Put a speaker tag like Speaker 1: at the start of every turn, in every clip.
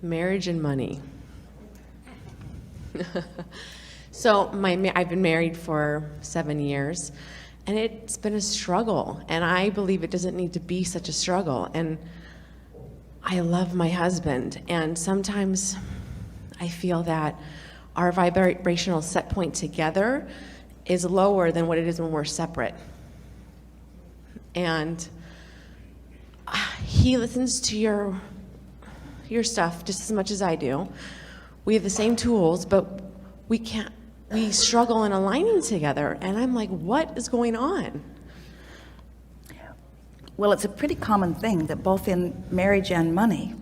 Speaker 1: Marriage and money. So I've been married for 7 years, and it's been a struggle, and I believe it doesn't need to be such a struggle. And I love my husband, and sometimes I feel that our vibrational set point together is lower than what it is when we're separate. And he listens to your stuff just as much as I do. We have the same tools, but we struggle in aligning together. And I'm like, what is going on?
Speaker 2: Well, it's a pretty common thing that both in marriage and money,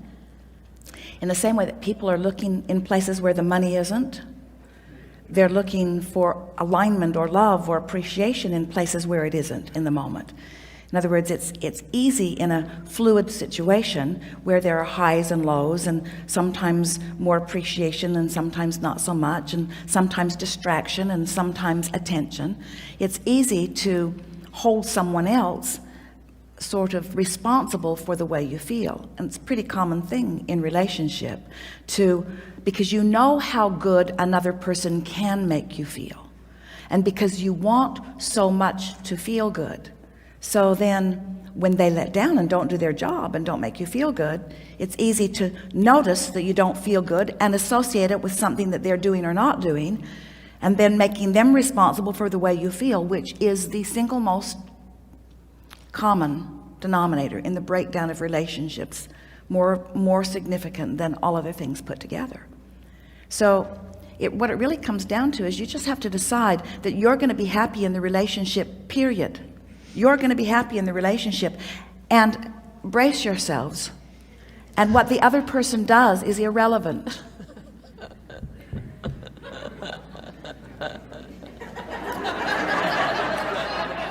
Speaker 2: in the same way that people are looking in places where the money isn't, they're looking for alignment or love or appreciation in places where it isn't in the moment. In other words, it's easy in a fluid situation where there are highs and lows, and sometimes more appreciation and sometimes not so much, and sometimes distraction and sometimes attention. It's easy to hold someone else sort of responsible for the way you feel. And it's a pretty common thing in relationship because you know how good another person can make you feel, and because you want so much to feel good. So then when they let down and don't do their job and don't make you feel good, it's easy to notice that you don't feel good and associate it with something that they're doing or not doing, and then making them responsible for the way you feel, which is the single most common denominator in the breakdown of relationships, more significant than all other things put together. So what it really comes down to is you just have to decide that you're going to be happy in the relationship, period. You're going to be happy in the relationship, and brace yourselves. And what the other person does is irrelevant.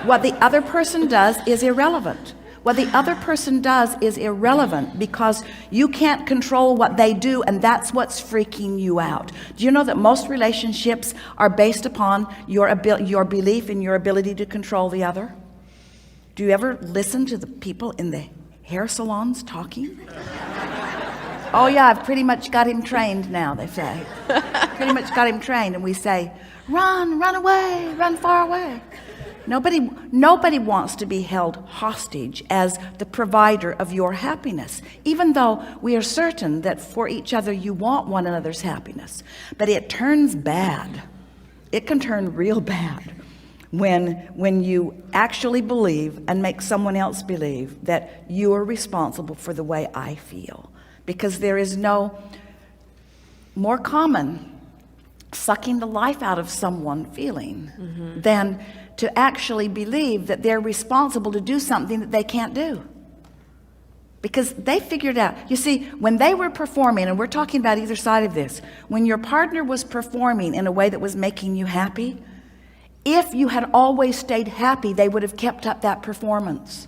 Speaker 2: What the other person does is irrelevant. What the other person does is irrelevant because you can't control what they do, and that's what's freaking you out. Do you know that most relationships are based upon your belief in your ability to control the other? Do you ever listen to the people in the hair salons talking? Oh yeah, I've pretty much got him trained now, they say. Pretty much got him trained, and we say, run away, run far away. Nobody wants to be held hostage as the provider of your happiness, even though we are certain that for each other you want one another's happiness. But it turns bad. It can turn real bad when you actually believe and make someone else believe that you are responsible for the way I feel. Because there is no more common sucking the life out of someone feeling than to actually believe that they're responsible to do something that they can't do. Because they figured out, you see, when they were performing, and we're talking about either side of this, when your partner was performing in a way that was making you happy, if you had always stayed happy, they would have kept up that performance.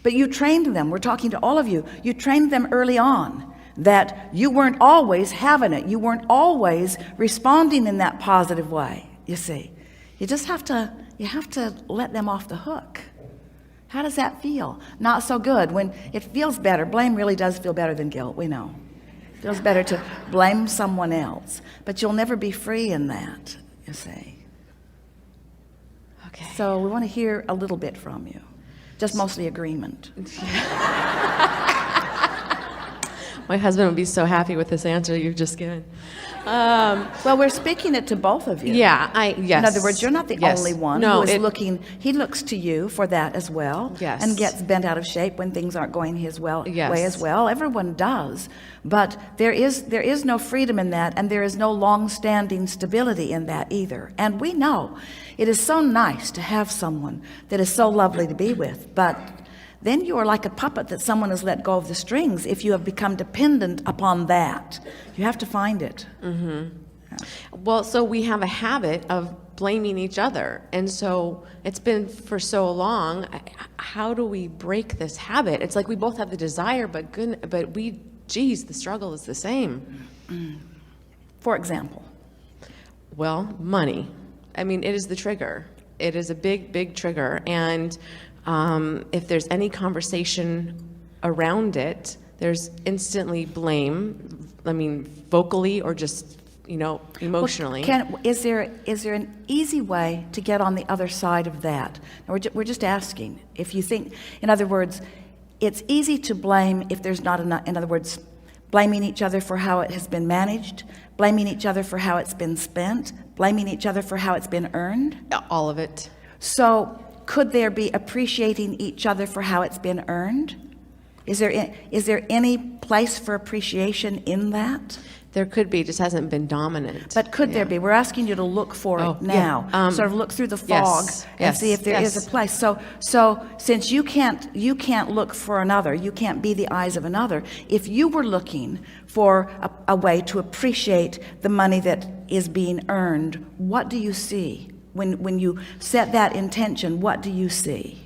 Speaker 2: But you trained them, we're talking to all of you, you trained them early on that you weren't always having it. You weren't always responding in that positive way, you see. You have to let them off the hook. How does that feel? Not so good. When it feels better, blame really does feel better than guilt, we know. It feels better to blame someone else. But you'll never be free in that, you see.
Speaker 1: Okay.
Speaker 2: So we want to hear a little bit from you. Just mostly agreement.
Speaker 1: My husband would be so happy with this answer you've just given.
Speaker 2: Well, we're speaking it to both of you.
Speaker 1: Yeah, yes.
Speaker 2: In other words, you're not the only one
Speaker 1: No,
Speaker 2: who is looking. He looks to you for that as well.
Speaker 1: Yes.
Speaker 2: And gets bent out of shape when things aren't going his
Speaker 1: Yes.
Speaker 2: way as well. Everyone does. But there is no freedom in that, and there is no long-standing stability in that either. And we know it is so nice to have someone that is so lovely to be with, but then you are like a puppet that someone has let go of the strings if you have become dependent upon that. You have to find it.
Speaker 1: Yeah. Well, so we have a habit of blaming each other. And so it's been for so long. How do we break this habit? It's like we both have the desire, but the struggle is the same.
Speaker 2: For example?
Speaker 1: Well, money. I mean, it is the trigger. It is a big, big trigger. And if there's any conversation around it, there's instantly blame. I mean, vocally or just, emotionally.
Speaker 2: Is there an easy way to get on the other side of that? Now, we're just asking if you think, in other words, it's easy to blame if there's not enough. In other words, blaming each other for how it has been managed, blaming each other for how it's been spent, blaming each other for how it's been earned.
Speaker 1: All of it.
Speaker 2: So could there be appreciating each other for how it's been earned? Is there any place for appreciation in that?
Speaker 1: There could be, just hasn't been dominant.
Speaker 2: But could there be? We're asking you to look for it now.
Speaker 1: Yeah.
Speaker 2: Sort of look through the fog and see if there is a place. So since you can't look for another, you can't be the eyes of another. If you were looking for a way to appreciate the money that is being earned, what do you see? When you set that intention, what do you see?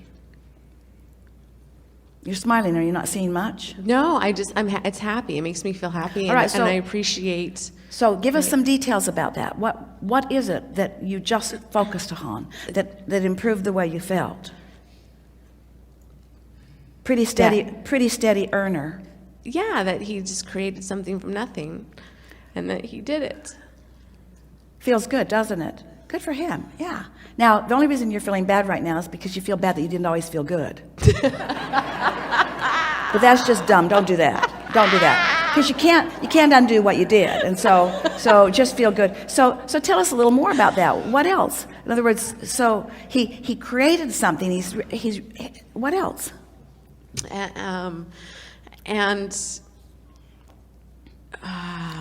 Speaker 2: You're smiling. Are you not seeing much?
Speaker 1: No, it's happy. It makes me feel happy,
Speaker 2: All right,
Speaker 1: and I appreciate.
Speaker 2: So give us some details about that. What is it that you just focused on that improved the way you felt? Pretty steady earner.
Speaker 1: Yeah, that he just created something from nothing, and that he did it.
Speaker 2: Feels good, doesn't it? Good for him. Yeah. Now, the only reason you're feeling bad right now is because you feel bad that you didn't always feel good. But that's just dumb. Don't do that. Don't do that. Because you can't undo what you did. And so just feel good. So tell us a little more about that. What else? In other words, so he created something. He's what else?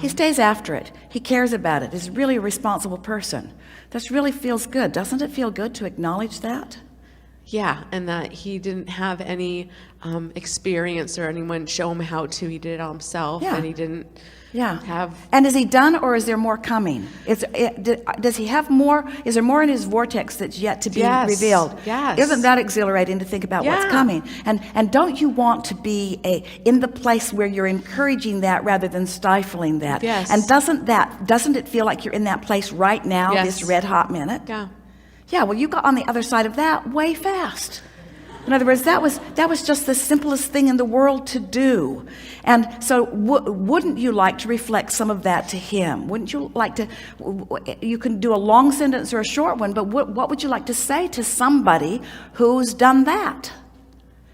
Speaker 2: He stays after it. He cares about it. He's really a responsible person. That really feels good. Doesn't it feel good to acknowledge that?
Speaker 1: Yeah, and that he didn't have any experience or anyone show him how to. He did it all himself, and he didn't have...
Speaker 2: And is he done, or is there more coming? Does he have more? Is there more in his vortex that's yet to be revealed?
Speaker 1: Yes.
Speaker 2: Isn't that exhilarating to think about what's coming? And don't you want to be in the place where you're encouraging that rather than stifling that?
Speaker 1: Yes.
Speaker 2: And doesn't it feel like you're in that place right now, this red hot minute?
Speaker 1: Yeah.
Speaker 2: Yeah, well, you got on the other side of that way fast. In other words, that was just the simplest thing in the world to do. And so wouldn't you like to reflect some of that to him? Wouldn't you like to, you can do a long sentence or a short one, but what would you like to say to somebody who's done that?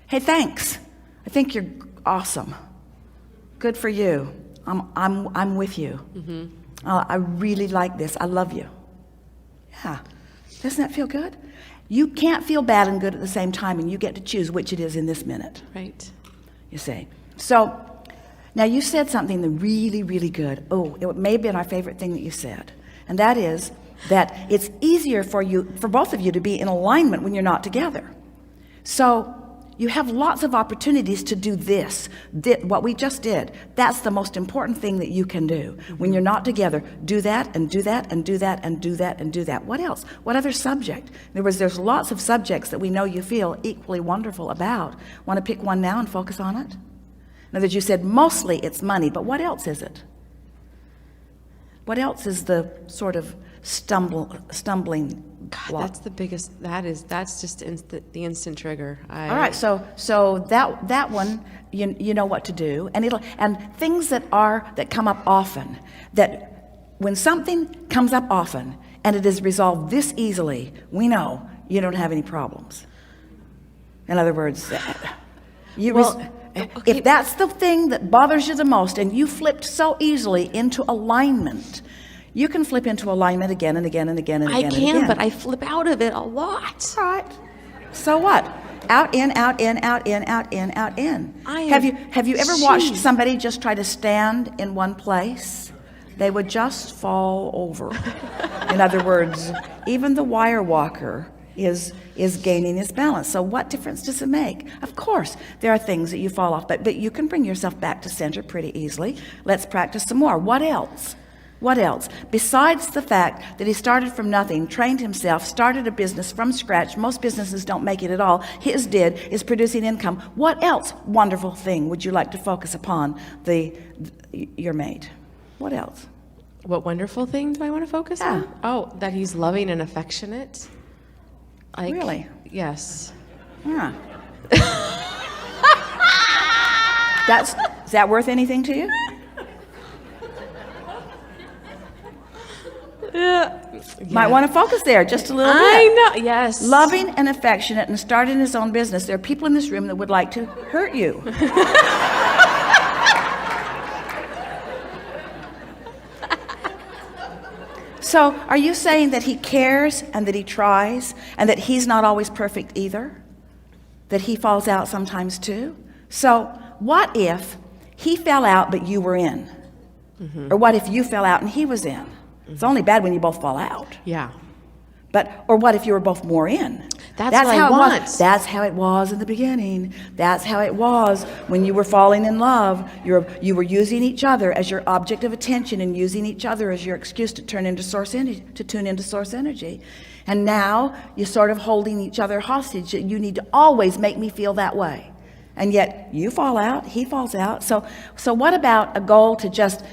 Speaker 2: Hey, thanks. I think you're awesome. Good for you. I'm with you. Mm-hmm. I really like this. I love you. Yeah. Doesn't that feel good? You can't feel bad and good at the same time, and you get to choose which it is in this minute.
Speaker 1: Right.
Speaker 2: You see. So now you said something really, really good. Oh, it may have been our favorite thing that you said. And that is that it's easier for both of you to be in alignment when you're not together. So you have lots of opportunities to do this, what we just did. That's the most important thing that you can do. When you're not together, do that and do that and do that and do that and do that. What else? What other subject? In other words, there's lots of subjects that we know you feel equally wonderful about. Want to pick one now and focus on it? In other words, you said mostly it's money, but what else is it? What else is the sort of stumbling block?
Speaker 1: That's the biggest. That's just the instant trigger.
Speaker 2: All right, so that one, you know what to do, and things that come up often. That when something comes up often and it is resolved this easily, we know you don't have any problems. In other words, if that's the thing that bothers you the most, and you flipped so easily into alignment. You can flip into alignment again and again and again and again.
Speaker 1: I can, but I flip out of it a lot.
Speaker 2: All right. So what? Out, in, out, in, out, in, out, in, out, in. Have you ever watched somebody just try to stand in one place? They would just fall over. In other words, even the wire walker is gaining his balance. So what difference does it make? Of course, there are things that you fall off, but you can bring yourself back to center pretty easily. Let's practice some more. What else? What else? Besides the fact that he started from nothing, trained himself, started a business from scratch. Most businesses don't make it at all. His is producing income. What else wonderful thing would you like to focus upon your mate? What else?
Speaker 1: What wonderful thing do I want to focus on? Oh, that he's loving and affectionate.
Speaker 2: Really?
Speaker 1: Yes.
Speaker 2: Yeah. Is that worth anything to you? Might want to focus there just a little bit.
Speaker 1: I know, yes.
Speaker 2: Loving and affectionate and starting his own business. There are people in this room that would like to hurt you. So are you saying that he cares and that he tries and that he's not always perfect either? That he falls out sometimes too? So what if he fell out but you were in? Or what if you fell out and he was in? It's only bad when you both fall out.
Speaker 1: Yeah.
Speaker 2: Or what if you were both more in?
Speaker 1: That's what I
Speaker 2: how
Speaker 1: want.
Speaker 2: it was. That's how it was in the beginning. That's how it was when you were falling in love. You were using each other as your object of attention and using each other as your excuse to tune into source energy. And now you're sort of holding each other hostage. You need to always make me feel that way. And yet you fall out, he falls out. So what about a goal to just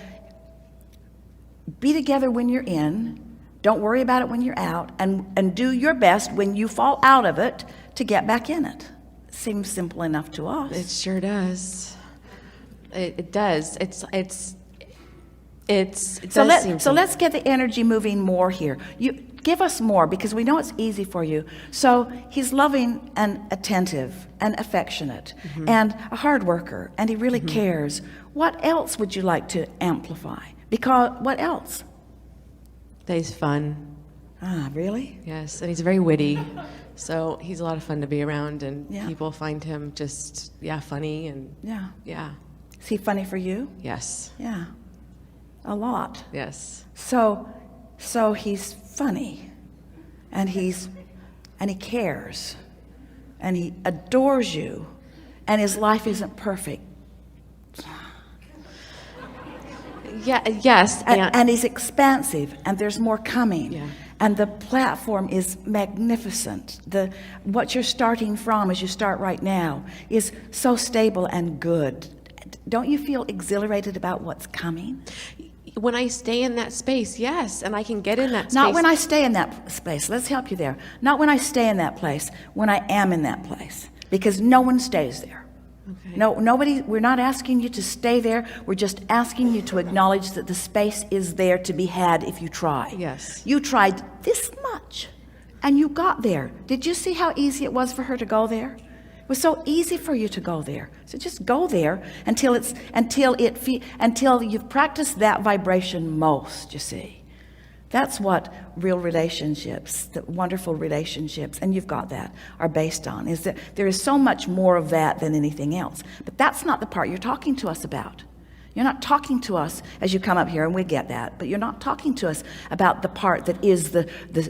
Speaker 2: be together when you're in? Don't worry about it when you're out, and do your best when you fall out of it to get back in it. Seems simple enough to us.
Speaker 1: It sure does. It does. It
Speaker 2: So
Speaker 1: does seem
Speaker 2: let's get the energy moving more here. You give us more, because we know it's easy for you. So he's loving and attentive and affectionate and a hard worker, and he really cares. What else would you like to amplify? Because what else?
Speaker 1: that he's fun.
Speaker 2: Ah, really?
Speaker 1: Yes, and he's very witty. So he's a lot of fun to be around, and
Speaker 2: Yeah.
Speaker 1: people find him just, funny, and
Speaker 2: Yeah. Is he funny for you?
Speaker 1: yes,
Speaker 2: Yeah. A lot.
Speaker 1: yes.
Speaker 2: So he's funny, and he cares, and he adores you, and his life isn't perfect.
Speaker 1: Yeah, yes,
Speaker 2: And he's expansive, and there's more coming.
Speaker 1: Yeah.
Speaker 2: And the platform is magnificent. What you're starting from, as you start right now, is so stable and good. Don't you feel exhilarated about what's coming?
Speaker 1: when I stay in that space, yes, and I can get in that space.
Speaker 2: Not when I stay in that space. Let's help you there. Not when I stay in that place, when I am in that place. Because no one stays there.
Speaker 1: Okay.
Speaker 2: No, nobody, we're not asking you to stay there. We're just asking you to acknowledge that the space is there to be had if you try.
Speaker 1: Yes.
Speaker 2: You tried this much, and you got there. Did you see how easy it was for her to go there? It was so easy for you to go there. So just go there until you've practiced that vibration most, you see. That's what real relationships, the wonderful relationships, and you've got that, are based on, is that there is so much more of that than anything else. But that's not the part you're talking to us about. You're not talking to us as you come up here, and we get that, but you're not talking to us about the part that is the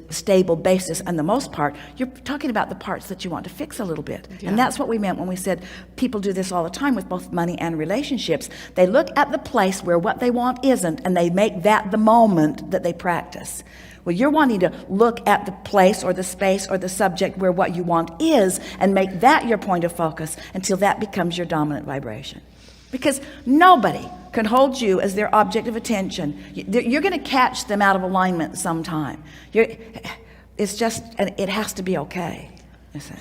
Speaker 2: stable basis and the most part. You're talking about the parts that you want to fix a little bit.
Speaker 1: Yeah.
Speaker 2: And that's what we meant when we said people do this all the time with both money and relationships. They look at the place where what they want isn't, and they make that the moment that they practice. Well, you're wanting to look at the place or the space or the subject where what you want is, and make that your point of focus until that becomes your dominant vibration. Because nobody can hold you as their object of attention. You're going to catch them out of alignment sometime. It's just, and it has to be okay, you see.